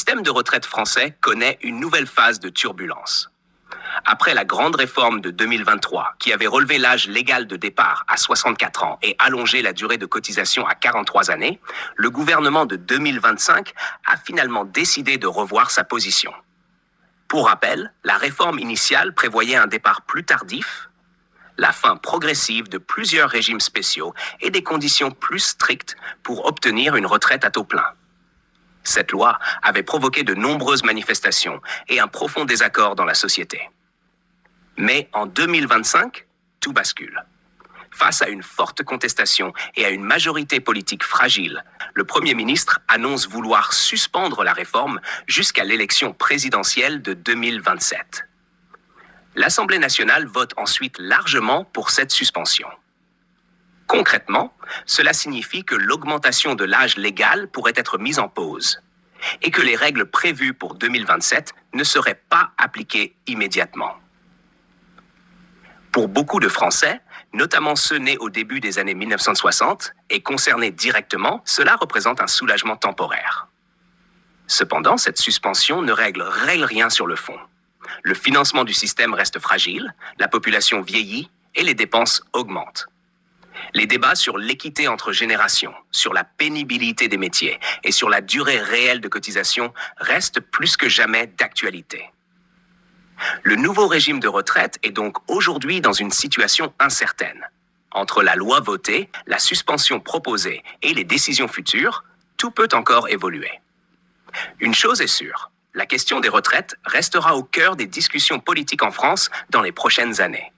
système de retraite français connaît une nouvelle phase de turbulence. Après la grande réforme de 2023, qui avait relevé l'âge légal de départ à 64 ans et allongé la durée de cotisation à 43 années, le gouvernement de 2025 a finalement décidé de revoir sa position. Pour rappel, la réforme initiale prévoyait un départ plus tardif, la fin progressive de plusieurs régimes spéciaux et des conditions plus strictes pour obtenir une retraite à taux plein. Cette loi avait provoqué de nombreuses manifestations et un profond désaccord dans la société. Mais en 2025, tout bascule. Face à une forte contestation et à une majorité politique fragile, le Premier ministre annonce vouloir suspendre la réforme jusqu'à l'élection présidentielle de 2027. L'Assemblée nationale vote ensuite largement pour cette suspension. Concrètement, cela signifie que l'augmentation de l'âge légal pourrait être mise en pause et que les règles prévues pour 2027 ne seraient pas appliquées immédiatement. Pour beaucoup de Français, notamment ceux nés au début des années 1960 et concernés directement, cela représente un soulagement temporaire. Cependant, cette suspension ne règle rien sur le fond. Le financement du système reste fragile, la population vieillit et les dépenses augmentent. Les débats sur l'équité entre générations, sur la pénibilité des métiers et sur la durée réelle de cotisation restent plus que jamais d'actualité. Le nouveau régime de retraite est donc aujourd'hui dans une situation incertaine. Entre la loi votée, la suspension proposée et les décisions futures, tout peut encore évoluer. Une chose est sûre, la question des retraites restera au cœur des discussions politiques en France dans les prochaines années.